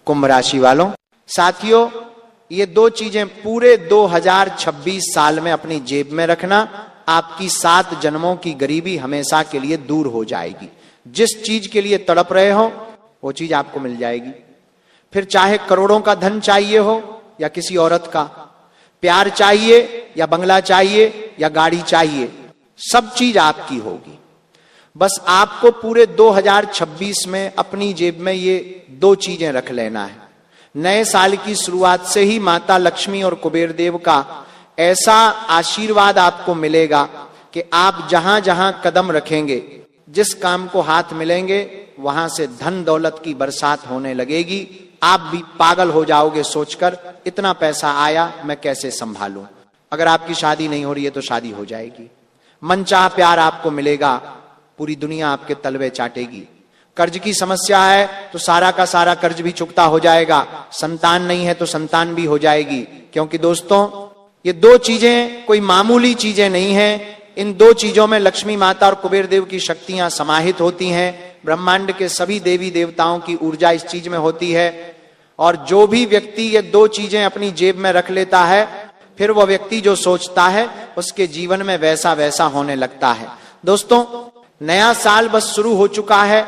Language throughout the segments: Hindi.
कुंभ राशि वालों, साथियों, ये दो चीजें पूरे 2026 साल में अपनी जेब में रखना, आपकी 7 जन्मों की गरीबी हमेशा के लिए दूर हो जाएगी। जिस चीज के लिए तड़प रहे हो वो चीज आपको मिल जाएगी। फिर चाहे करोड़ों का धन चाहिए हो या किसी औरत का, प्यार चाहिए या बंगला चाहिए या गाड़ी चाहिए, सब चीज आपकी होगी। बस आपको पूरे 2026 में अपनी जेब में ये 2 चीजें रख लेना है। नए साल की शुरुआत से ही माता लक्ष्मी और कुबेर देव का ऐसा आशीर्वाद आपको मिलेगा कि आप जहां जहां कदम रखेंगे, जिस काम को हाथ मिलेंगे, वहां से धन दौलत की बरसात होने लगेगी। आप भी पागल हो जाओगे सोचकर, इतना पैसा आया मैं कैसे संभालूं। अगर आपकी शादी नहीं हो रही है तो शादी हो जाएगी। मनचाहा प्यार आपको मिलेगा, पूरी दुनिया आपके तलवे चाटेगी। कर्ज की समस्या है तो सारा का सारा कर्ज भी चुकता हो जाएगा। संतान नहीं है तो संतान भी हो जाएगी। क्योंकि दोस्तों, ये 2 चीजें कोई मामूली चीजें नहीं है। इन 2 चीजों में लक्ष्मी माता और कुबेर देव की शक्तियां समाहित होती हैं। ब्रह्मांड के सभी देवी देवताओं की ऊर्जा इस चीज में होती है। और जो भी व्यक्ति ये 2 चीजें अपनी जेब में रख लेता है, फिर वह व्यक्ति जो सोचता है उसके जीवन में वैसा वैसा होने लगता है। दोस्तों, नया साल बस शुरू हो चुका है।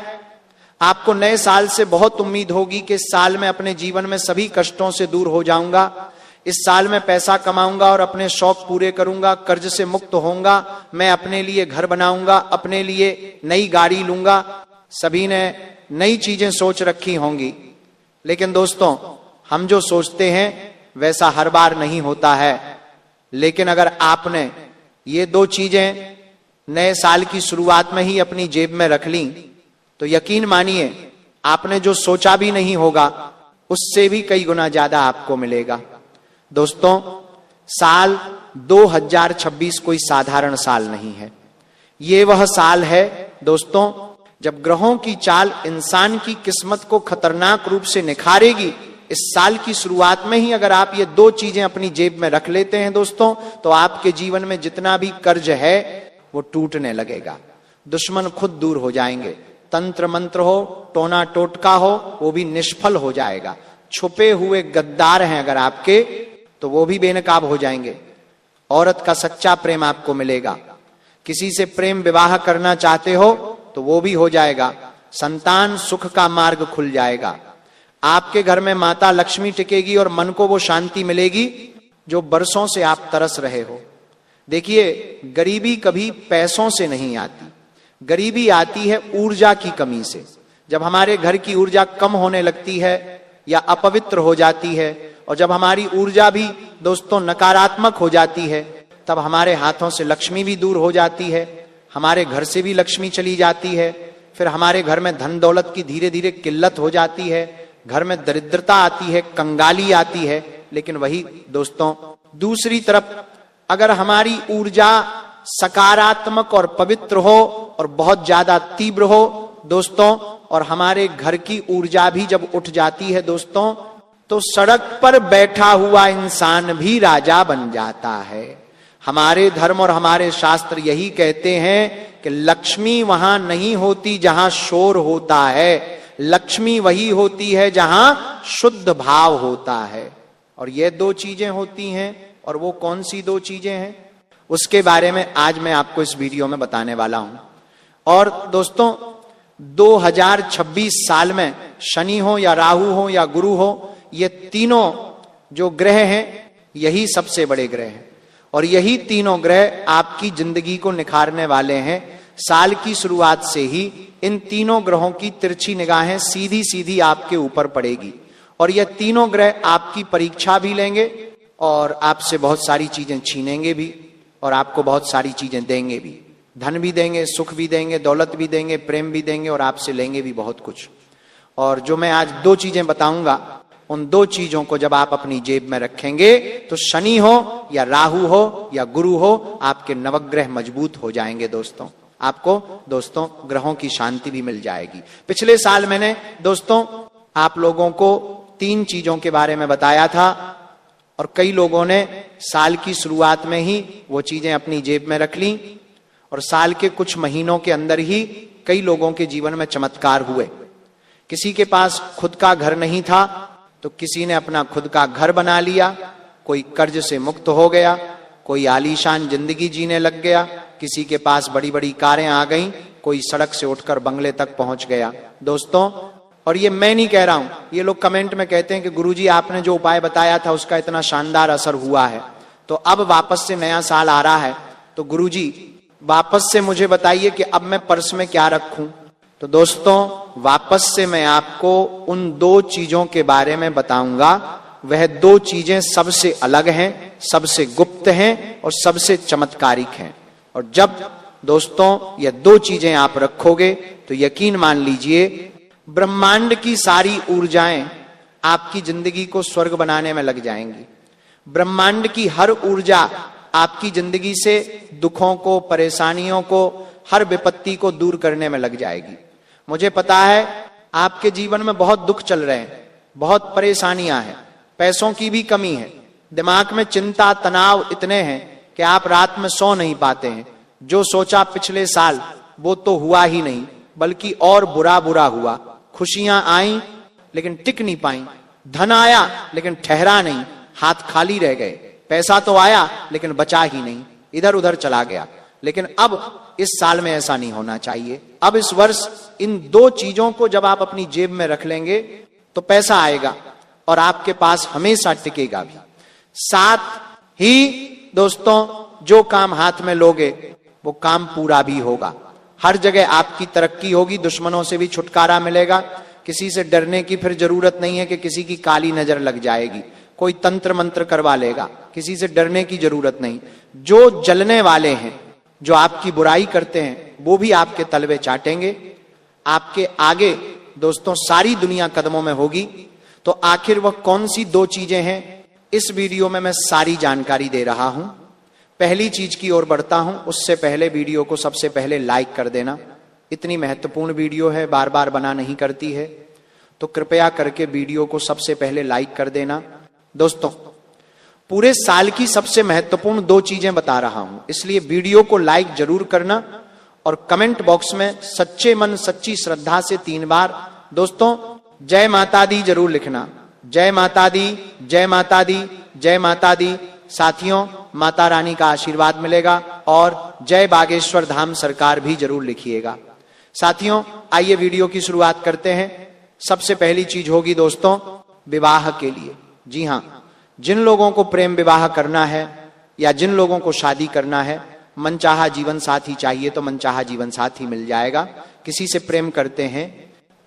आपको नए साल से बहुत उम्मीद होगी कि इस साल में अपने जीवन में सभी कष्टों से दूर हो जाऊंगा, इस साल में पैसा कमाऊंगा और अपने शौक पूरे करूंगा, कर्ज से मुक्त होऊंगा, मैं अपने लिए घर बनाऊंगा, अपने लिए नई गाड़ी लूंगा। सभी ने नई चीजें सोच रखी होंगी, लेकिन दोस्तों, हम जो सोचते हैं वैसा हर बार नहीं होता है। लेकिन अगर आपने ये 2 चीजें नए साल की शुरुआत में ही अपनी जेब में रख ली तो यकीन मानिए, आपने जो सोचा भी नहीं होगा उससे भी कई गुना ज्यादा आपको मिलेगा। दोस्तों, साल 2026 कोई साधारण साल नहीं है। ये वह साल है दोस्तों जब ग्रहों की चाल इंसान की किस्मत को खतरनाक रूप से निखारेगी। इस साल की शुरुआत में ही अगर आप ये 2 चीजें अपनी जेब में रख लेते हैं दोस्तों, तो आपके जीवन में जितना भी कर्ज है वो टूटने लगेगा। दुश्मन खुद दूर हो जाएंगे। तंत्र मंत्र हो, टोना टोटका हो, वो भी निष्फल हो जाएगा। छुपे हुए गद्दार हैं अगर आपके, तो वो भी बेनकाब हो जाएंगे। औरत का सच्चा प्रेम आपको मिलेगा। किसी से प्रेम विवाह करना चाहते हो तो वो भी हो जाएगा। संतान सुख का मार्ग खुल जाएगा। आपके घर में माता लक्ष्मी टिकेगी और मन को वो शांति मिलेगी जो बरसों से आप तरस रहे हो। देखिए, गरीबी कभी पैसों से नहीं आती, गरीबी आती है ऊर्जा की कमी से। जब हमारे घर की ऊर्जा कम होने लगती है या अपवित्र हो जाती है, और जब हमारी ऊर्जा भी दोस्तों नकारात्मक हो जाती है, तब हमारे हाथों से लक्ष्मी भी दूर हो जाती है, हमारे घर से भी लक्ष्मी चली जाती है। फिर हमारे घर में धन दौलत की धीरे धीरे किल्लत हो जाती है, घर में दरिद्रता आती है, कंगाली आती है। लेकिन वही दोस्तों, दूसरी तरफ अगर हमारी ऊर्जा सकारात्मक और पवित्र हो और बहुत ज्यादा तीव्र हो दोस्तों, और हमारे घर की ऊर्जा भी जब उठ जाती है दोस्तों, तो सड़क पर बैठा हुआ इंसान भी राजा बन जाता है। हमारे धर्म और हमारे शास्त्र यही कहते हैं कि लक्ष्मी वहां नहीं होती जहां शोर होता है, लक्ष्मी वही होती है जहां शुद्ध भाव होता है। और ये 2 चीजें होती हैं। और वो कौन सी 2 चीजें हैं, उसके बारे में आज मैं आपको इस वीडियो में बताने वाला हूं। और दोस्तों, 2026 साल में शनि हो या राहु हो या गुरु हो, ये तीनों जो ग्रह हैं यही सबसे बड़े ग्रह हैं। और यही तीनों ग्रह आपकी जिंदगी को निखारने वाले हैं। साल की शुरुआत से ही इन तीनों ग्रहों की तिरछी निगाहें सीधी सीधी आपके ऊपर पड़ेगी। और ये तीनों ग्रह आपकी परीक्षा भी लेंगे और आपसे बहुत सारी चीजें छीनेंगे भी और आपको बहुत सारी चीजें देंगे भी। धन भी देंगे, सुख भी देंगे, दौलत भी देंगे, प्रेम भी देंगे और आपसे लेंगे भी बहुत कुछ। और जो मैं आज 2 चीजें बताऊंगा, उन 2 चीजों को जब आप अपनी जेब में रखेंगे तो शनि हो या राहु हो या गुरु हो, आपके नवग्रह मजबूत हो जाएंगे दोस्तों। आपको दोस्तों ग्रहों की शांति भी मिल जाएगी। पिछले साल मैंने दोस्तों आप लोगों को 3 चीजों के बारे में बताया था और कई लोगों ने साल की शुरुआत में ही वो चीजें अपनी जेब में रख ली और साल के कुछ महीनों के अंदर ही कई लोगों के जीवन में चमत्कार हुए। किसी के पास खुद का घर नहीं था तो किसी ने अपना खुद का घर बना लिया, कोई कर्ज से मुक्त हो गया, कोई आलीशान जिंदगी जीने लग गया, किसी के पास बड़ी बड़ी कारें आ गईं, कोई सड़क से उठकर बंगले तक पहुंच गया। दोस्तों, और ये मैं नहीं कह रहा हूं, ये लोग कमेंट में कहते हैं कि गुरुजी आपने जो उपाय बताया था उसका इतना शानदार असर हुआ है, तो अब वापस से नया साल आ रहा है, तो गुरुजी वापस से मुझे बताइए कि अब मैं पर्स में क्या रखूं। तो दोस्तों, वापस से मैं आपको उन दो चीजों के बारे में बताऊंगा। वह दो चीजें सबसे अलग हैं, सबसे गुप्त हैं और सबसे चमत्कारिक हैं। और जब दोस्तों ये दो चीजें आप रखोगे तो यकीन मान लीजिए ब्रह्मांड की सारी ऊर्जाएं आपकी जिंदगी को स्वर्ग बनाने में लग जाएंगी। ब्रह्मांड की हर ऊर्जा आपकी जिंदगी से दुखों को, परेशानियों को, हर विपत्ति को दूर करने में लग जाएगी। मुझे पता है आपके जीवन में बहुत दुख चल रहे हैं, बहुत परेशानियां हैं, पैसों की भी कमी है, दिमाग में चिंता तनाव इतने हैं कि आप रात में सो नहीं पाते हैं। जो सोचा पिछले साल वो तो हुआ ही नहीं, बल्कि और बुरा बुरा हुआ। खुशियां आई लेकिन टिक नहीं पाई, धन आया लेकिन ठहरा नहीं, हाथ खाली रह गए, पैसा तो आया लेकिन बचा ही नहीं, इधर उधर चला गया। लेकिन अब इस साल में ऐसा नहीं होना चाहिए। अब इस वर्ष इन दो चीजों को जब आप अपनी जेब में रख लेंगे तो पैसा आएगा और आपके पास हमेशा टिकेगा भी। साथ ही दोस्तों, जो काम हाथ में लोगे वो काम पूरा भी होगा। हर जगह आपकी तरक्की होगी, दुश्मनों से भी छुटकारा मिलेगा। किसी से डरने की फिर जरूरत नहीं है कि किसी की काली नजर लग जाएगी, कोई तंत्र मंत्र करवा लेगा, किसी से डरने की जरूरत नहीं। जो जलने वाले हैं, जो आपकी बुराई करते हैं, वो भी आपके तलवे चाटेंगे। आपके आगे दोस्तों सारी दुनिया कदमों में होगी। तो आखिर वह कौन सी दो चीजें हैं, इस वीडियो में मैं सारी जानकारी दे रहा हूं। पहली चीज की ओर बढ़ता हूं, उससे पहले वीडियो को सबसे पहले लाइक कर देना। इतनी महत्वपूर्ण वीडियो है, बार बार बना नहीं करती है, तो कृपया करके वीडियो को सबसे पहले लाइक कर देना। दोस्तों, पूरे साल की सबसे महत्वपूर्ण दो चीजें बता रहा हूं, इसलिए वीडियो को लाइक जरूर करना और कमेंट बॉक्स में सच्चे मन सच्ची श्रद्धा से 3 बार दोस्तों जय माता दी जरूर लिखना। जय माता दी, जय माता दी, जय माता दी। साथियों, माता रानी का आशीर्वाद मिलेगा। और जय बागेश्वर धाम सरकार भी जरूर लिखिएगा। साथियों, आइए वीडियो की शुरुआत करते हैं। सबसे पहली चीज होगी दोस्तों विवाह के लिए। जी हां, जिन लोगों को प्रेम विवाह करना है या जिन लोगों को शादी करना है, मनचाहा जीवन साथी चाहिए तो मनचाहा जीवन साथी मिल जाएगा। किसी से प्रेम करते हैं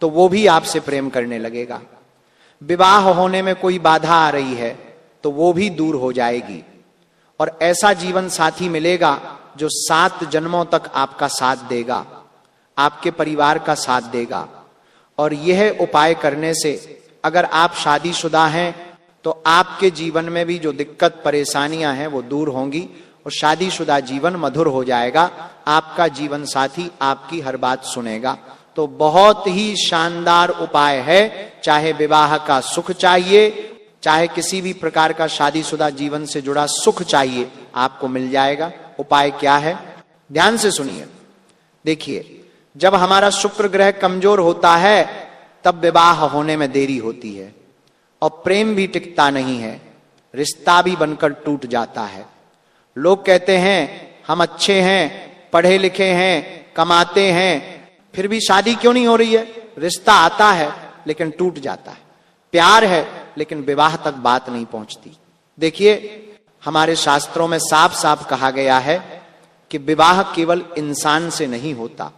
तो वो भी आपसे प्रेम करने लगेगा। विवाह होने में कोई बाधा आ रही है तो वो भी दूर हो जाएगी। और ऐसा जीवन साथी मिलेगा जो 7 जन्मों तक आपका साथ देगा, आपके परिवार का साथ देगा। और यह उपाय करने से अगर आप शादीशुदा हैं तो आपके जीवन में भी जो दिक्कत परेशानियां हैं वो दूर होंगी और शादीशुदा जीवन मधुर हो जाएगा। आपका जीवन साथी आपकी हर बात सुनेगा। तो बहुत ही शानदार उपाय है। चाहे विवाह का सुख चाहिए, चाहे किसी भी प्रकार का शादीशुदा जीवन से जुड़ा सुख चाहिए, आपको मिल जाएगा। उपाय क्या है, ध्यान से सुनिए। देखिए, जब हमारा शुक्र ग्रह कमजोर होता है तब विवाह होने में देरी होती है और प्रेम भी टिकता नहीं है, रिश्ता भी बनकर टूट जाता है। लोग कहते हैं हम अच्छे हैं, पढ़े लिखे हैं, कमाते हैं, फिर भी शादी क्यों नहीं हो रही है। रिश्ता आता है लेकिन टूट जाता है, प्यार है लेकिन विवाह तक बात नहीं पहुंचती। देखिए, हमारे शास्त्रों में साफ साफ कहा गया है कि विवाह केवल इंसान से नहीं होता,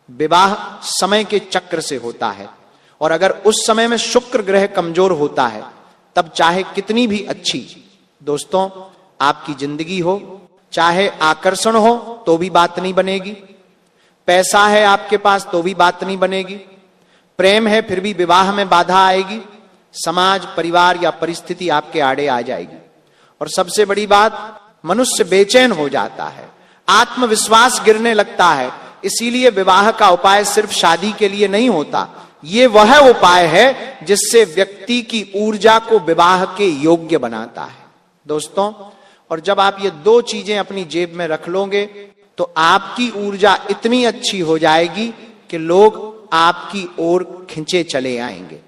विवाह समय के चक्र से होता है। और अगर उस समय में शुक्र ग्रह कमजोर होता है तब चाहे कितनी भी अच्छी दोस्तों आपकी जिंदगी हो, चाहे आकर्षण हो तो भी बात नहीं बनेगी, पैसा है आपके पास तो भी बात नहीं बनेगी, प्रेम है फिर भी विवाह में बाधा आएगी, समाज परिवार या परिस्थिति आपके आड़े आ जाएगी। और सबसे बड़ी बात, मनुष्य बेचैन हो जाता है, आत्मविश्वास गिरने लगता है। इसीलिए विवाह का उपाय सिर्फ शादी के लिए नहीं होता, ये वह उपाय है जिससे व्यक्ति की ऊर्जा को विवाह के योग्य बनाता है दोस्तों। और जब आप ये दो चीजें अपनी जेब में रख लोगे तो आपकी ऊर्जा इतनी अच्छी हो जाएगी कि लोग आपकी ओर खिंचे चले आएंगे,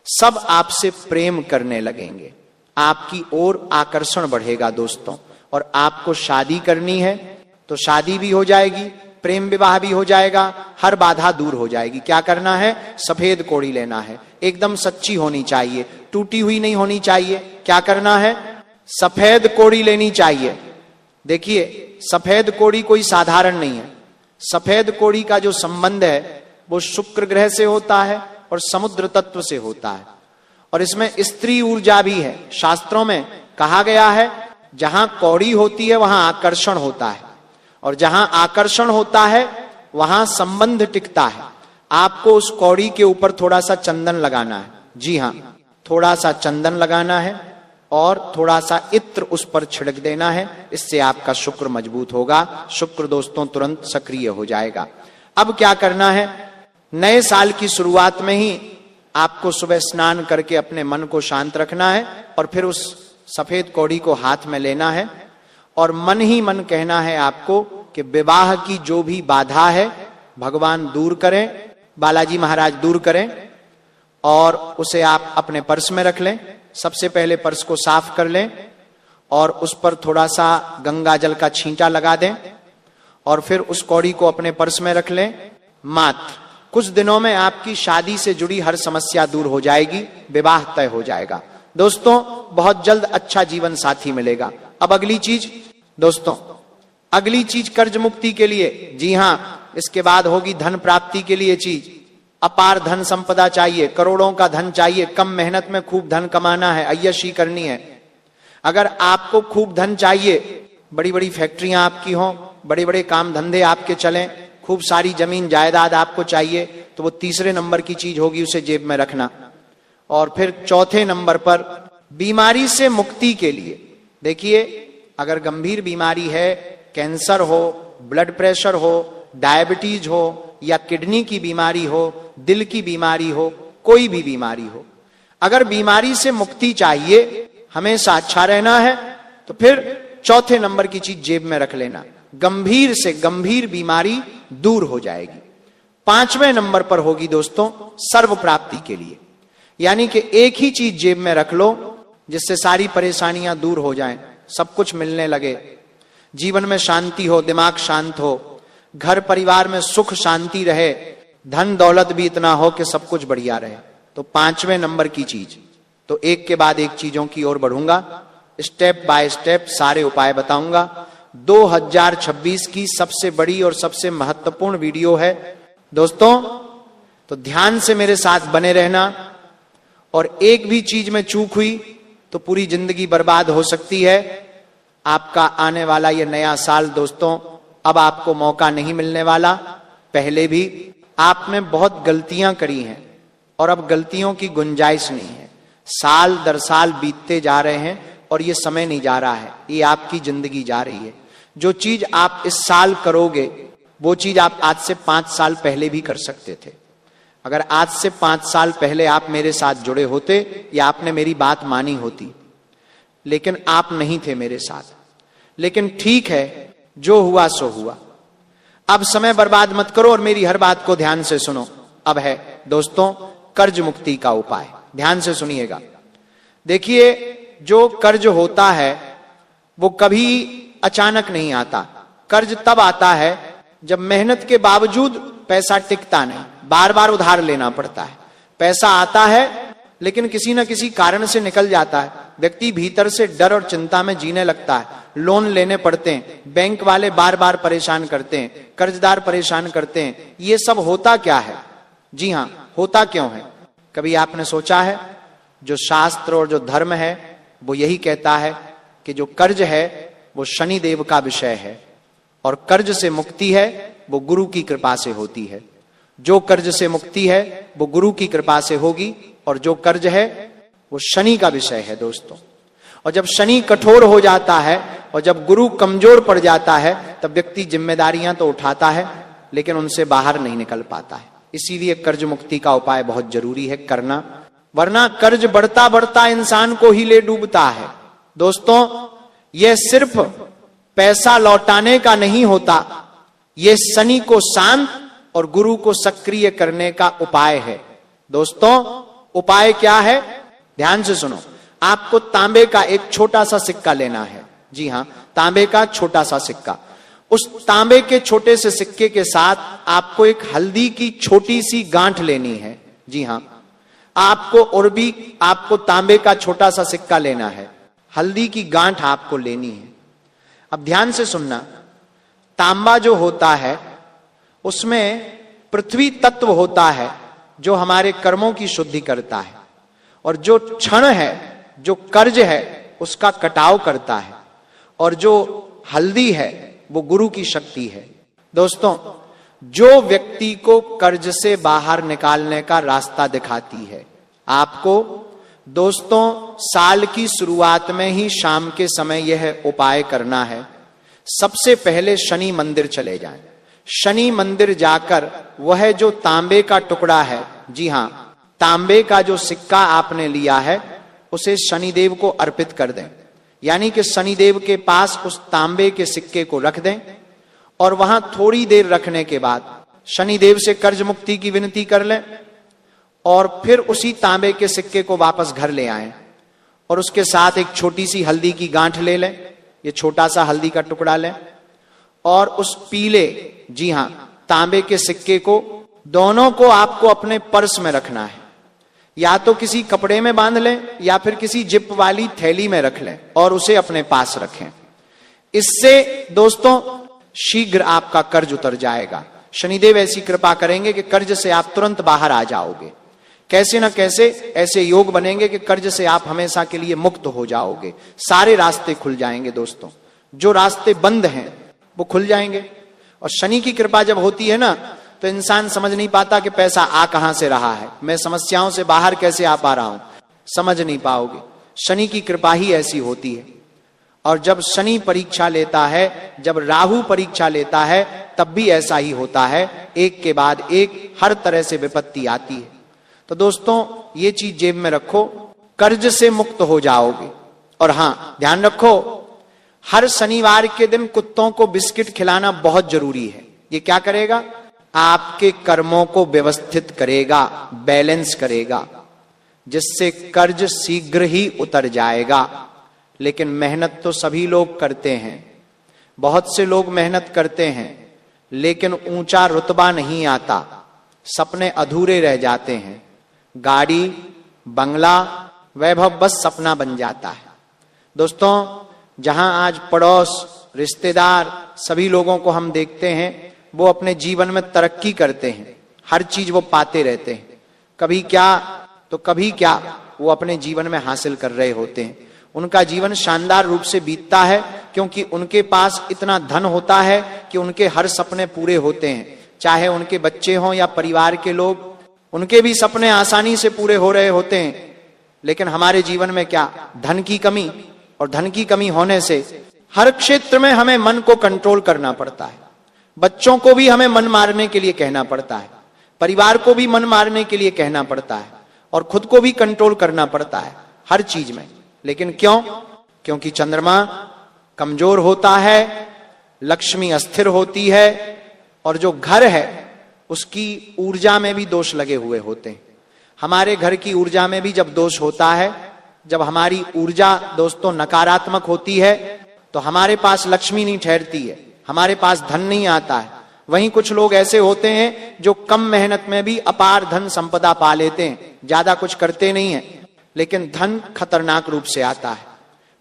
सब आपसे प्रेम करने लगेंगे, आपकी ओर आकर्षण बढ़ेगा दोस्तों। और आपको शादी करनी है तो शादी भी हो जाएगी, प्रेम विवाह भी हो जाएगा, हर बाधा दूर हो जाएगी। क्या करना है? सफेद कोड़ी लेना है, एकदम सच्ची होनी चाहिए, टूटी हुई नहीं होनी चाहिए। क्या करना है? सफेद कोड़ी लेनी चाहिए। देखिए, सफेद कोड़ी कोई साधारण नहीं है। सफेद कोड़ी का जो संबंध है वो शुक्र ग्रह से होता है और समुद्र तत्व से होता है, और इसमें स्त्री ऊर्जा भी है। शास्त्रों में कहा गया है जहां कौड़ी होती है वहां आकर्षण होता है, और जहां आकर्षण होता है वहां संबंध टिकता है। आपको उस कौड़ी के ऊपर थोड़ा सा चंदन लगाना है। जी हां, थोड़ा सा चंदन लगाना है और थोड़ा सा इत्र उस पर छिड़क देना है। इससे आपका शुक्र मजबूत होगा, शुक्र दोस्तों तुरंत सक्रिय हो जाएगा। अब क्या करना है? नए साल की शुरुआत में ही आपको सुबह स्नान करके अपने मन को शांत रखना है, और फिर उस सफेद कौड़ी को हाथ में लेना है और मन ही मन कहना है आपको कि विवाह की जो भी बाधा है भगवान दूर करें, बालाजी महाराज दूर करें, और उसे आप अपने पर्स में रख लें। सबसे पहले पर्स को साफ कर लें और उस पर थोड़ा सा गंगा जल का छींटा लगा दें, और फिर उस कौड़ी को अपने पर्स में रख लें। मात्र कुछ दिनों में आपकी शादी से जुड़ी हर समस्या दूर हो जाएगी, विवाह तय हो जाएगा दोस्तों। बहुत जल्द अच्छा जीवन साथी मिलेगा। अब अगली चीज दोस्तों, अगली चीज कर्ज मुक्ति के लिए, जी हां, इसके बाद होगी धन प्राप्ति के लिए चीज। अपार धन संपदा चाहिए, करोड़ों का धन चाहिए, कम मेहनत में खूब धन कमाना है, अय्यशी करनी है। अगर आपको खूब धन चाहिए, बड़ी बड़ी फैक्ट्रियां आपकी हों, बड़े बड़े काम धंधे आपके चलें, खूब सारी जमीन जायदाद आपको चाहिए, तो वो तीसरे नंबर की चीज होगी, उसे जेब में रखना। और फिर चौथे नंबर पर बीमारी से मुक्ति के लिए, देखिए अगर गंभीर बीमारी है, कैंसर हो, ब्लड प्रेशर हो, डायबिटीज हो, या किडनी की बीमारी हो, दिल की बीमारी हो, कोई भी बीमारी हो, अगर बीमारी से मुक्ति चाहिए, हमेशा अच्छा रहना है, तो फिर चौथे नंबर की चीज जेब में रख लेना। गंभीर से गंभीर बीमारी दूर हो जाएगी। पांचवें नंबर पर होगी दोस्तों सर्व प्राप्ति के लिए, यानी कि एक ही चीज जेब में रख लो जिससे सारी परेशानियां दूर हो जाएं, सब कुछ मिलने लगे, जीवन में शांति हो, दिमाग शांत हो, घर परिवार में सुख शांति रहे, धन दौलत भी इतना हो कि सब कुछ बढ़िया रहे। तो पांचवें नंबर की चीज, तो एक के बाद एक चीजों की ओर बढ़ूंगा, स्टेप बाय स्टेप सारे उपाय बताऊंगा। 2026 की सबसे बड़ी और सबसे महत्वपूर्ण वीडियो है दोस्तों, तो ध्यान से मेरे साथ बने रहना। और एक भी चीज में चूक हुई तो पूरी जिंदगी बर्बाद हो सकती है। आपका आने वाला ये नया साल दोस्तों, अब आपको मौका नहीं मिलने वाला। पहले भी आपने बहुत गलतियां करी हैं और अब गलतियों की गुंजाइश नहीं है। साल दर साल बीतते जा रहे हैं और ये समय नहीं जा रहा है, ये आपकी जिंदगी जा रही है। जो चीज आप इस साल करोगे वो चीज आप आज से 5 साल पहले भी कर सकते थे। अगर आज से 5 साल पहले आप मेरे साथ जुड़े होते या आपने मेरी बात मानी होती, लेकिन आप नहीं थे मेरे साथ। लेकिन ठीक है, जो हुआ सो हुआ। अब समय बर्बाद मत करो और मेरी हर बात को ध्यान से सुनो। अब है दोस्तों कर्ज मुक्ति का उपाय, ध्यान से सुनिएगा। देखिए, जो कर्ज होता है वो कभी अचानक नहीं आता। कर्ज तब आता है जब मेहनत के बावजूद पैसा टिकता नहीं, बार बार उधार लेना पड़ता है। पैसा आता है लेकिन किसी न किसी कारण से निकल जाता है, व्यक्ति भीतर से डर और चिंता में जीने लगता है, लोन लेने पड़ते हैं, बैंक वाले बार बार परेशान करते हैं, कर्जदार परेशान करते हैं। ये सब होता क्या है? जी हां, होता क्यों है? कभी आपने सोचा है? जो शास्त्र और जो धर्म है वो यही कहता है कि जो कर्ज है वो शनि देव का विषय है, और कर्ज से मुक्ति है वो गुरु की कृपा से होती है। जो कर्ज से मुक्ति है वो गुरु की कृपा से होगी, और जो कर्ज है वो शनि का विषय है दोस्तों। और जब शनि कठोर हो जाता है और जब गुरु कमजोर पड़ जाता है, तब व्यक्ति जिम्मेदारियां तो उठाता है लेकिन उनसे बाहर नहीं निकल पाता है। इसीलिए कर्ज मुक्ति का उपाय बहुत जरूरी है करना, वरना कर्ज बढ़ता बढ़ता इंसान को ही ले डूबता है दोस्तों। यह सिर्फ पैसा लौटाने का नहीं होता, यह शनि को शांत और गुरु को सक्रिय करने का उपाय है। दोस्तों, उपाय क्या है? ध्यान से सुनो। आपको तांबे का एक छोटा सा सिक्का लेना है। जी हां, तांबे का छोटा सा सिक्का। उस तांबे के छोटे से सिक्के के साथ आपको एक हल्दी की छोटी सी गांठ लेनी है। जी हां, आपको तांबे का छोटा सा सिक्का लेना है, हल्दी की गांठ आपको लेनी है। अब ध्यान से सुनना, तांबा जो होता है उसमें पृथ्वी तत्व होता है जो हमारे कर्मों की शुद्धि करता है, और जो क्षण है, जो कर्ज है, उसका कटाव करता है, और जो हल्दी है वो गुरु की शक्ति है। दोस्तों, जो व्यक्ति को कर्ज से बाहर निकालने का रास्ता दिखाती है, आपको दोस्तों साल की शुरुआत में ही शाम के समय यह उपाय करना है। सबसे पहले शनि मंदिर चले जाएं। शनि मंदिर जाकर वह जो तांबे का टुकड़ा है, जी हां, तांबे का जो सिक्का आपने लिया है, उसे शनिदेव को अर्पित कर दें। यानी कि शनिदेव के पास उस तांबे के सिक्के को रख दें, और वहां थोड़ी देर रखने के बाद शनिदेव से कर्ज मुक्ति की विनती कर लें, और फिर उसी तांबे के सिक्के को वापस घर ले आएं, और उसके साथ एक छोटी सी हल्दी की गांठ ले लें। ये छोटा सा हल्दी का टुकड़ा लें, और उस पीले, जी हां, तांबे के सिक्के को, दोनों को आपको अपने पर्स में रखना है। या तो किसी कपड़े में बांध लें या फिर किसी जिप वाली थैली में रख लें और उसे अपने पास रखें। इससे दोस्तों शीघ्र आपका कर्ज उतर जाएगा। शनिदेव ऐसी कृपा करेंगे कि कर्ज से आप तुरंत बाहर आ जाओगे। कैसे न कैसे ऐसे योग बनेंगे कि कर्ज से आप हमेशा के लिए मुक्त हो जाओगे। सारे रास्ते खुल जाएंगे दोस्तों, जो रास्ते बंद हैं वो खुल जाएंगे। और शनि की कृपा जब होती है ना, तो इंसान समझ नहीं पाता कि पैसा आ कहां से रहा है, मैं समस्याओं से बाहर कैसे आ पा रहा हूं, समझ नहीं पाओगे। शनि की कृपा ही ऐसी होती है। और जब शनि परीक्षा लेता है, जब राहु परीक्षा लेता है, तब भी ऐसा ही होता है। एक के बाद एक हर तरह से विपत्ति आती है। तो दोस्तों ये चीज जेब में रखो, कर्ज से मुक्त हो जाओगे। और हां, ध्यान रखो, हर शनिवार के दिन कुत्तों को बिस्किट खिलाना बहुत जरूरी है। ये क्या करेगा? आपके कर्मों को व्यवस्थित करेगा, बैलेंस करेगा, जिससे कर्ज शीघ्र ही उतर जाएगा। लेकिन मेहनत तो सभी लोग करते हैं, बहुत से लोग मेहनत करते हैं, लेकिन ऊंचा रुतबा नहीं आता, सपने अधूरे रह जाते हैं। गाड़ी, बंगला, वैभव बस सपना बन जाता है। दोस्तों, जहां आज पड़ोस, रिश्तेदार, सभी लोगों को हम देखते हैं, वो अपने जीवन में तरक्की करते हैं, हर चीज वो पाते रहते हैं। कभी क्या तो कभी क्या वो अपने जीवन में हासिल कर रहे होते हैं। उनका जीवन शानदार रूप से बीतता है, क्योंकि उनके पास इतना धन होता है कि उनके हर सपने पूरे होते हैं। चाहे उनके बच्चे हों या परिवार के लोग, उनके भी सपने आसानी से पूरे हो रहे होते हैं। लेकिन हमारे जीवन में क्या? धन की कमी, और धन की कमी होने से हर क्षेत्र में हमें मन को कंट्रोल करना पड़ता है। बच्चों को भी हमें मन मारने के लिए कहना पड़ता है, परिवार को भी मन मारने के लिए कहना पड़ता है, और खुद को भी कंट्रोल करना पड़ता है हर चीज में। लेकिन क्यों? क्योंकि चंद्रमा कमजोर होता है, लक्ष्मी अस्थिर होती है, और जो घर है उसकी ऊर्जा में भी दोष लगे हुए होते हैं। हमारे घर की ऊर्जा में भी जब दोष होता है, जब हमारी ऊर्जा दोस्तों नकारात्मक होती है, तो हमारे पास लक्ष्मी नहीं ठहरती है, हमारे पास धन नहीं आता है। वहीं कुछ लोग ऐसे होते हैं जो कम मेहनत में भी अपार धन संपदा पा लेते हैं, ज्यादा कुछ करते नहीं है, लेकिन धन खतरनाक रूप से आता है,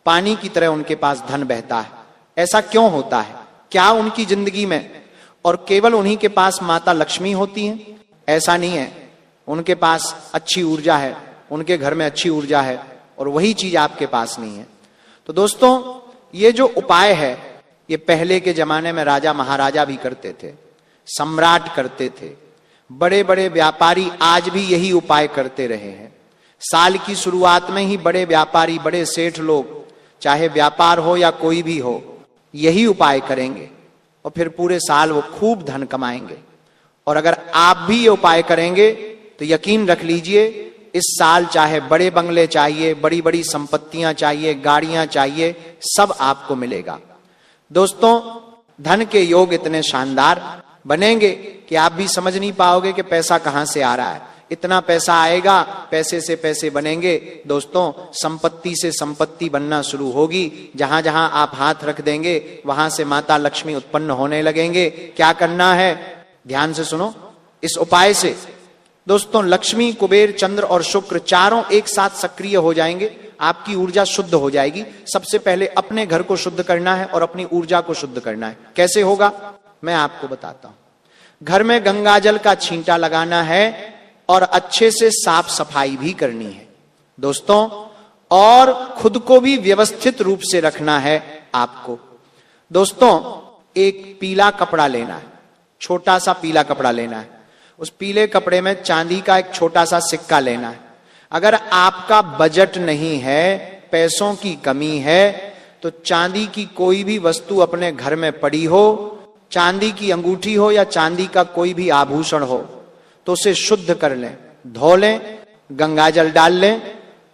पानी की तरह उनके पास धन बहता है। ऐसा क्यों होता है? क्या उनकी जिंदगी में और केवल उन्हीं के पास माता लक्ष्मी होती हैं? ऐसा नहीं है, उनके पास अच्छी ऊर्जा है, उनके घर में अच्छी ऊर्जा है, और वही चीज आपके पास नहीं है। तो दोस्तों ये जो उपाय है, ये पहले के जमाने में राजा महाराजा भी करते थे, सम्राट करते थे, बड़े बड़े व्यापारी आज भी यही उपाय करते रहे हैं। साल की शुरुआत में ही बड़े व्यापारी, बड़े सेठ लोग, चाहे व्यापार हो या कोई भी हो, यही उपाय करेंगे, और फिर पूरे साल वो खूब धन कमाएंगे। और अगर आप भी ये उपाय करेंगे तो यकीन रख लीजिए, इस साल चाहे बड़े बंगले चाहिए, बड़ी बड़ी संपत्तियां चाहिए, गाड़ियां चाहिए, सब आपको मिलेगा। दोस्तों धन के योग इतने शानदार बनेंगे कि आप भी समझ नहीं पाओगे कि पैसा कहां से आ रहा है। इतना पैसा आएगा, पैसे से पैसे बनेंगे। दोस्तों, संपत्ति से संपत्ति बनना शुरू होगी। जहां जहां आप हाथ रख देंगे वहां से माता लक्ष्मी उत्पन्न होने लगेंगे। क्या करना है, ध्यान से सुनो इस उपाय से। दोस्तों, लक्ष्मी, कुबेर, चंद्र और शुक्र चारों एक साथ सक्रिय हो जाएंगे, आपकी ऊर्जा शुद्ध हो जाएगी। सबसे पहले अपने घर को शुद्ध करना है और अपनी ऊर्जा को शुद्ध करना है। कैसे होगा, मैं आपको बताता हूं। घर में गंगा जल का छींटा लगाना है और अच्छे से साफ सफाई भी करनी है दोस्तों, और खुद को भी व्यवस्थित रूप से रखना है आपको। दोस्तों, एक पीला कपड़ा लेना है, छोटा सा पीला कपड़ा लेना है। उस पीले कपड़े में चांदी का एक छोटा सा सिक्का लेना है। अगर आपका बजट नहीं है, पैसों की कमी है, तो चांदी की कोई भी वस्तु अपने घर में पड़ी हो, चांदी की अंगूठी हो या चांदी का कोई भी आभूषण हो, तो उसे शुद्ध कर लें, धो लें, गंगाजल डाल लें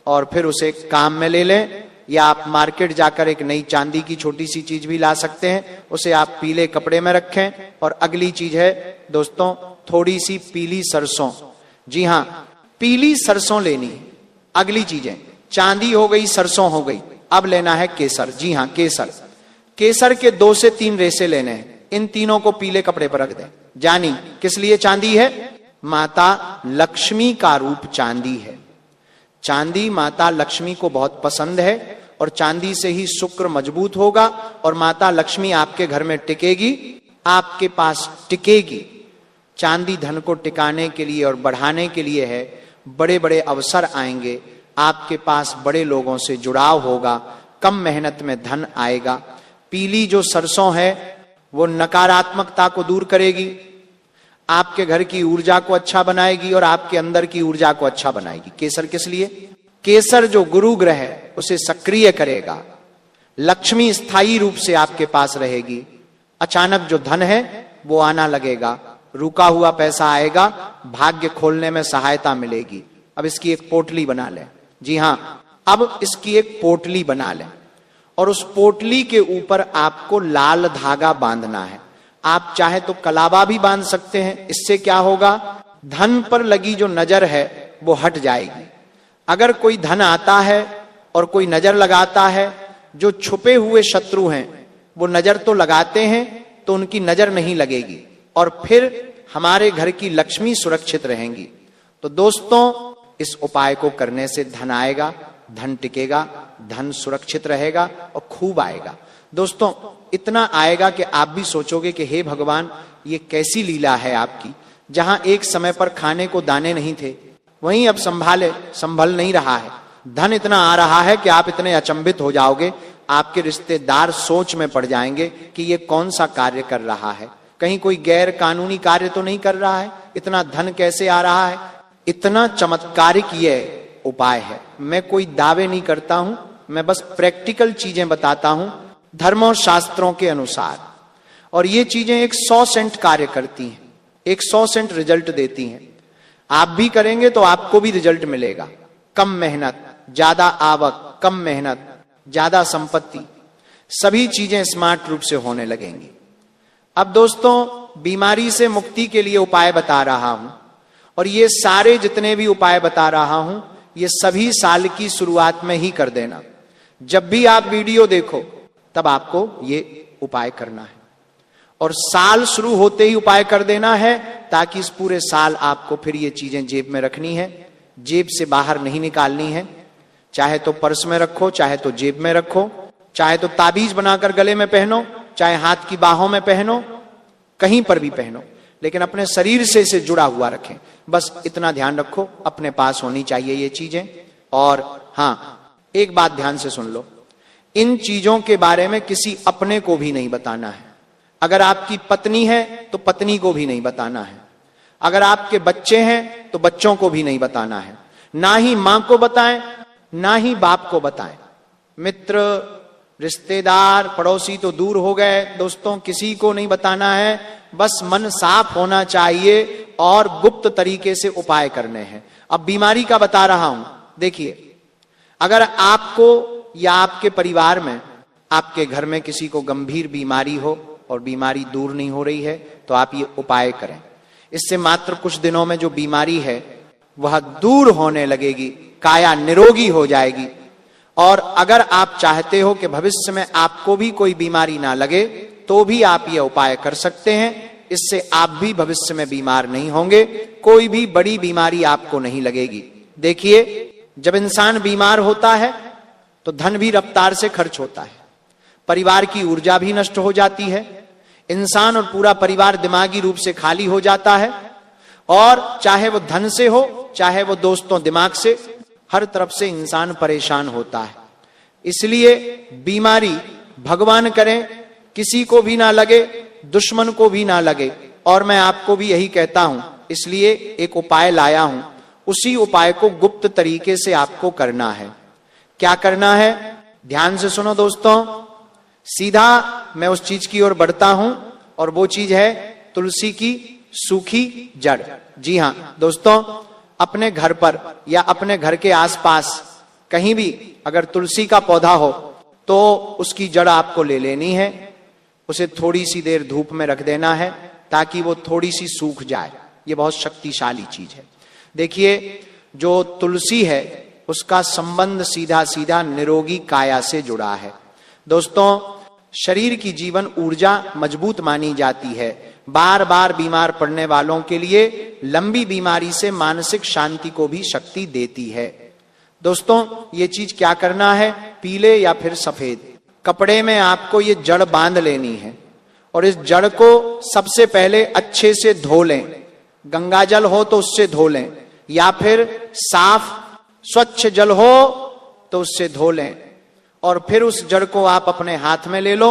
और फिर उसे काम में ले लें। या आप मार्केट जाकर एक नई चांदी की छोटी सी चीज भी ला सकते हैं, उसे आप पीले कपड़े में रखें। और अगली चीज है दोस्तों, थोड़ी सी पीली सरसों, जी हां, पीली सरसों लेनी है। अगली चीजें, चांदी हो गई, सरसों हो गई, अब लेना है केसर। जी हां, केसर। केसर के 2 से 3 रेसे लेने हैं। इन तीनों को पीले कपड़े पर रख दें। जानी किस लिए चांदी है, माता लक्ष्मी का रूप चांदी है। चांदी माता लक्ष्मी को बहुत पसंद है और चांदी से ही शुक्र मजबूत होगा और माता लक्ष्मी आपके घर में टिकेगी, आपके पास टिकेगी। चांदी धन को टिकाने के लिए और बढ़ाने के लिए है। बड़े बड़े अवसर आएंगे, आपके पास बड़े लोगों से जुड़ाव होगा, कम मेहनत में धन आएगा। पीली जो सरसों है वो नकारात्मकता को दूर करेगी, आपके घर की ऊर्जा को अच्छा बनाएगी और आपके अंदर की ऊर्जा को अच्छा बनाएगी। केसर किस लिए, केसर जो गुरु ग्रह है उसे सक्रिय करेगा, लक्ष्मी स्थायी रूप से आपके पास रहेगी। अचानक जो धन है वो आना लगेगा, रुका हुआ पैसा आएगा, भाग्य खोलने में सहायता मिलेगी। अब इसकी एक पोटली बना लें। जी हां, अब इसकी एक पोटली बना लें और उस पोटली के ऊपर आपको लाल धागा बांधना है। आप चाहे तो कलावा भी बांध सकते हैं। इससे क्या होगा, धन पर लगी जो नजर है वो हट जाएगी। अगर कोई धन आता है और कोई नजर लगाता है, जो छुपे हुए शत्रु हैं वो नजर तो लगाते हैं तो उनकी नजर नहीं लगेगी और फिर हमारे घर की लक्ष्मी सुरक्षित रहेंगी। तो दोस्तों, इस उपाय को करने से धन आएगा, धन टिकेगा, धन सुरक्षित रहेगा और खूब आएगा। दोस्तों, इतना आएगा कि आप भी सोचोगे कि हे भगवान, ये कैसी लीला है आपकी। जहां एक समय पर खाने को दाने नहीं थे, वहीं अब संभल नहीं रहा है। धन इतना आ रहा है कि आप इतने अचंभित हो जाओगे, आपके रिश्तेदार सोच में पड़ जाएंगे कि ये कौन सा कार्य कर रहा है, कहीं कोई गैर कानूनी कार्य तो नहीं कर रहा है, इतना धन कैसे आ रहा है। इतना चमत्कारिक ये उपाय है। मैं कोई दावे नहीं करता हूं, मैं बस प्रैक्टिकल चीजें बताता हूं धर्म और शास्त्रों के अनुसार। और ये चीजें 100% कार्य करती हैं, 100% रिजल्ट देती हैं। आप भी करेंगे तो आपको भी रिजल्ट मिलेगा। कम मेहनत, ज्यादा आवक, कम मेहनत, ज्यादा संपत्ति, सभी चीजें स्मार्ट रूप से होने लगेंगी। अब दोस्तों, बीमारी से मुक्ति के लिए उपाय बता रहा हूं और ये सारे जितने भी उपाय बता रहा हूं ये सभी साल की शुरुआत में ही कर देना। जब भी आप वीडियो देखो तब आपको ये उपाय करना है और साल शुरू होते ही उपाय कर देना है, ताकि इस पूरे साल आपको फिर ये चीजें जेब में रखनी है, जेब से बाहर नहीं निकालनी है। चाहे तो पर्स में रखो, चाहे तो जेब में रखो, चाहे तो ताबीज बनाकर गले में पहनो, चाहे हाथ की बाहों में पहनो, कहीं पर भी पहनो, लेकिन अपने शरीर से इसे जुड़ा हुआ रखें। बस इतना ध्यान रखो, अपने पास होनी चाहिए ये चीजें। और हां, एक बात ध्यान से सुन लो, इन चीजों के बारे में किसी अपने को भी नहीं बताना है। अगर आपकी पत्नी है तो पत्नी को भी नहीं बताना है, अगर आपके बच्चे हैं तो बच्चों को भी नहीं बताना है, ना ही मां को बताएं, ना ही बाप को बताएं। मित्र, रिश्तेदार, पड़ोसी तो दूर हो गए दोस्तों, किसी को नहीं बताना है। बस मन साफ होना चाहिए और गुप्त तरीके से उपाय करने हैं। अब बीमारी का बता रहा हूं, देखिए, अगर आपको या आपके परिवार में, आपके घर में किसी को गंभीर बीमारी हो और बीमारी दूर नहीं हो रही है, तो आप ये उपाय करें। इससे मात्र कुछ दिनों में जो बीमारी है वह दूर होने लगेगी, काया निरोगी हो जाएगी। और अगर आप चाहते हो कि भविष्य में आपको भी कोई बीमारी ना लगे तो भी आप यह उपाय कर सकते हैं। इससे आप भी भविष्य में बीमार नहीं होंगे, कोई भी बड़ी बीमारी आपको नहीं लगेगी। देखिए, जब इंसान बीमार होता है तो धन भी रफ्तार से खर्च होता है, परिवार की ऊर्जा भी नष्ट हो जाती है, इंसान और पूरा परिवार दिमागी रूप से खाली हो जाता है, और चाहे वो धन से हो चाहे वो दोस्तों दिमाग से, हर तरफ से इंसान परेशान होता है। इसलिए बीमारी भगवान करें किसी को भी ना लगे, दुश्मन को भी ना लगे। और मैं आपको भी यही कहता हूं, इसलिए एक उपाय लाया हूं, उसी उपाय को गुप्त तरीके से आपको करना है। क्या करना है, ध्यान से सुनो दोस्तों। सीधा मैं उस चीज की ओर बढ़ता हूं और वो चीज है तुलसी की सूखी जड़। जी हां दोस्तों, अपने घर पर या अपने घर के आसपास कहीं भी अगर तुलसी का पौधा हो तो उसकी जड़ आपको ले लेनी है, उसे थोड़ी सी देर धूप में रख देना है ताकि वो थोड़ी सी सूख जाए। ये बहुत शक्तिशाली चीज है। देखिए, जो तुलसी है उसका संबंध सीधा सीधा निरोगी काया से जुड़ा है। दोस्तों, शरीर की जीवन ऊर्जा मजबूत मानी जाती है। बार बार बीमार पड़ने वालों के लिए लंबी बीमारी से मानसिक शांति को भी शक्ति देती है। दोस्तों, ये चीज क्या करना है, पीले या फिर सफेद कपड़े में आपको ये जड़ बांध लेनी है और इस जड़ को सबसे पहले अच्छे से धो लें। गंगा जल हो तो उससे धो लें, या फिर साफ स्वच्छ जल हो तो उससे धो लें। और फिर उस जड़ को आप अपने हाथ में ले लो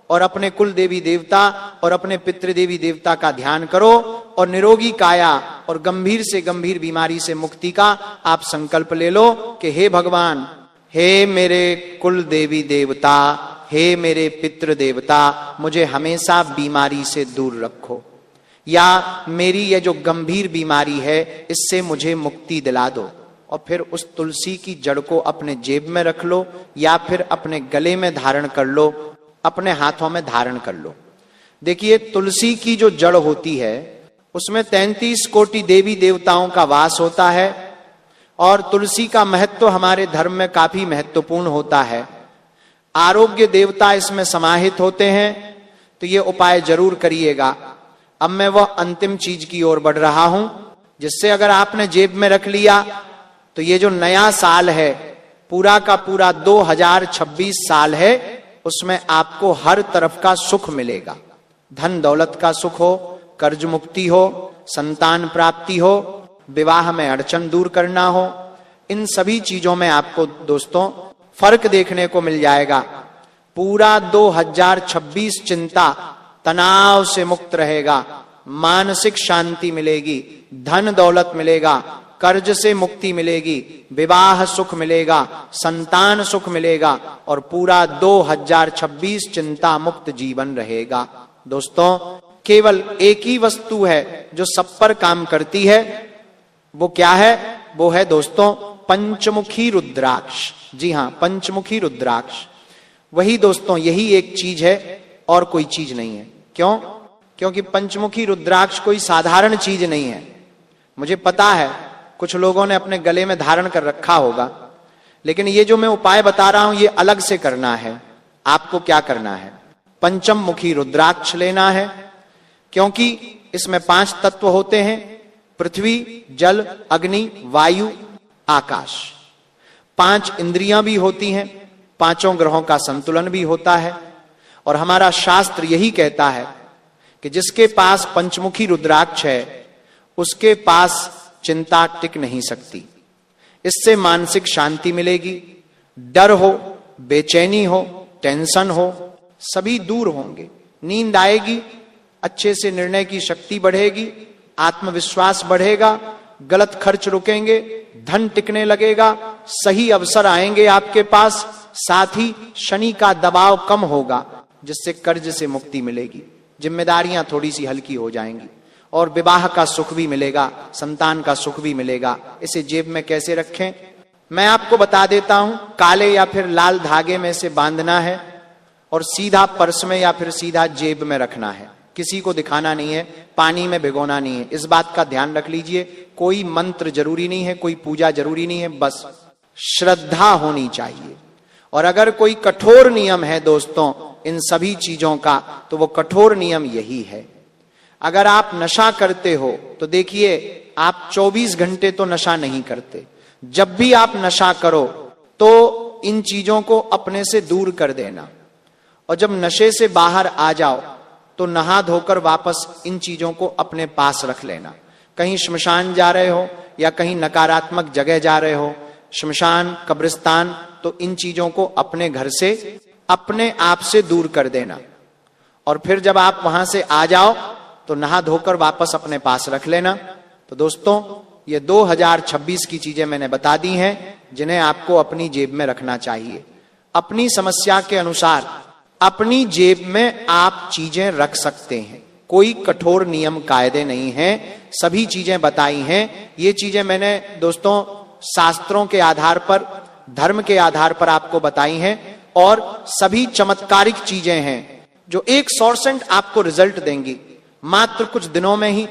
और अपने कुल देवी देवता और अपने पितृ देवी देवता का ध्यान करो और निरोगी काया और गंभीर से गंभीर बीमारी से मुक्ति का आप संकल्प ले लो कि हे भगवान, हे मेरे कुल देवी देवता, हे मेरे पितृ देवता, मुझे हमेशा बीमारी से दूर रखो, या मेरी ये जो गंभीर बीमारी है इससे मुझे मुक्ति दिला दो। और फिर उस तुलसी की जड़ को अपने जेब में रख लो या फिर अपने गले में धारण कर लो, अपने हाथों में धारण कर लो। देखिए, तुलसी की जो जड़ होती है उसमें 33 कोटि देवी देवताओं का वास होता है और तुलसी का महत्व हमारे धर्म में काफी महत्वपूर्ण होता है। आरोग्य देवता इसमें समाहित होते हैं, तो ये उपाय जरूर करिएगा। अब मैं वह अंतिम चीज की ओर बढ़ रहा हूं जिससे अगर आपने जेब में रख लिया तो ये जो नया साल है, पूरा का पूरा 2026 साल है, उसमें आपको हर तरफ का सुख मिलेगा। धन दौलत का सुख हो, कर्ज मुक्ति हो, संतान प्राप्ति हो, विवाह में अड़चन दूर करना हो, इन सभी चीजों में आपको दोस्तों फर्क देखने को मिल जाएगा। पूरा 2026 चिंता तनाव से मुक्त रहेगा, मानसिक शांति मिलेगी, धन दौलत मिलेगा, कर्ज से मुक्ति मिलेगी, विवाह सुख मिलेगा, संतान सुख मिलेगा और पूरा 2026 चिंता मुक्त जीवन रहेगा। दोस्तों, केवल एक ही वस्तु है जो सब पर काम करती है, वो क्या है, वो है दोस्तों पंचमुखी रुद्राक्ष। जी हां, पंचमुखी रुद्राक्ष। वही दोस्तों, यही एक चीज है और कोई चीज नहीं है। क्यों? क्योंकि पंचमुखी रुद्राक्ष कोई साधारण चीज नहीं है। मुझे पता है कुछ लोगों ने अपने गले में धारण कर रखा होगा, लेकिन ये जो मैं उपाय बता रहा हूं ये अलग से करना है। आपको क्या करना है, पंचम मुखी रुद्राक्ष लेना है, क्योंकि इसमें 5 तत्व होते हैं, पृथ्वी, जल, अग्नि, वायु, आकाश। 5 इंद्रियां भी होती हैं, 5 ग्रहों का संतुलन भी होता है। और हमारा शास्त्र यही कहता है कि जिसके पास पंचमुखी रुद्राक्ष है उसके पास चिंता टिक नहीं सकती। इससे मानसिक शांति मिलेगी, डर हो, बेचैनी हो, टेंशन हो, सभी दूर होंगे, नींद आएगी, अच्छे से निर्णय की शक्ति बढ़ेगी, आत्मविश्वास बढ़ेगा, गलत खर्च रुकेंगे, धन टिकने लगेगा, सही अवसर आएंगे आपके पास, साथ ही शनि का दबाव कम होगा जिससे कर्ज से मुक्ति मिलेगी, जिम्मेदारियां थोड़ी सी हल्की हो जाएंगी और विवाह का सुख भी मिलेगा, संतान का सुख भी मिलेगा। इसे जेब में कैसे रखें, मैं आपको बता देता हूं। काले या फिर लाल धागे में से बांधना है और सीधा पर्स में या फिर सीधा जेब में रखना है। किसी को दिखाना नहीं है, पानी में भिगोना नहीं है। इस बात का ध्यान रख लीजिए। कोई मंत्र जरूरी नहीं है, कोई पूजा जरूरी नहीं है, बस श्रद्धा होनी चाहिए। और अगर कोई कठोर नियम है दोस्तों इन सभी चीजों का, तो वो कठोर नियम यही है। अगर आप नशा करते हो तो देखिए आप 24 घंटे तो नशा नहीं करते। जब भी आप नशा करो तो इन चीजों को अपने से दूर कर देना, और जब नशे से बाहर आ जाओ तो नहा धोकर वापस इन चीजों को अपने पास रख लेना। कहीं श्मशान जा रहे हो या कहीं नकारात्मक जगह जा रहे हो, श्मशान, कब्रिस्तान, तो इन चीजों को अपने घर से, अपने आप से दूर कर देना। और फिर जब आप वहां से आ जाओ तो नहा धोकर वापस अपने पास रख लेना। तो दोस्तों ये 2026 की चीजें मैंने बता दी हैं जिन्हें आपको अपनी जेब में रखना चाहिए। अपनी समस्या के अनुसार अपनी जेब में आप चीजें रख सकते हैं। कोई कठोर नियम कायदे नहीं हैं, सभी चीजें बताई हैं। ये चीजें मैंने दोस्तों शास्त्रों के आधार पर, धर्म के आधार पर आपको बताई हैं, और सभी चमत्कारिक चीजें हैं जो 100% आपको रिजल्ट देंगी। मात्र कुछ दिनों में ही,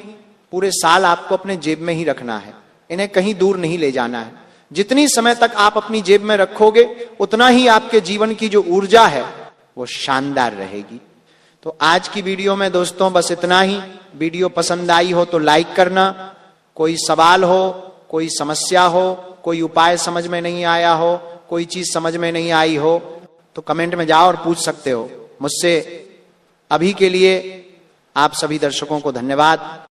पूरे साल आपको अपने जेब में ही रखना है, इन्हें कहीं दूर नहीं ले जाना है। जितनी समय तक आप अपनी जेब में रखोगे उतना ही आपके जीवन की जो ऊर्जा है वो शानदार रहेगी। तो आज की वीडियो में दोस्तों बस इतना ही। वीडियो पसंद आई हो तो लाइक करना। कोई सवाल हो, कोई समस्या हो, कोई उपाय समझ में नहीं आया हो, कोई चीज समझ में नहीं आई हो तो कमेंट में जाओ और पूछ सकते हो मुझसे। अभी के लिए आप सभी दर्शकों को धन्यवाद।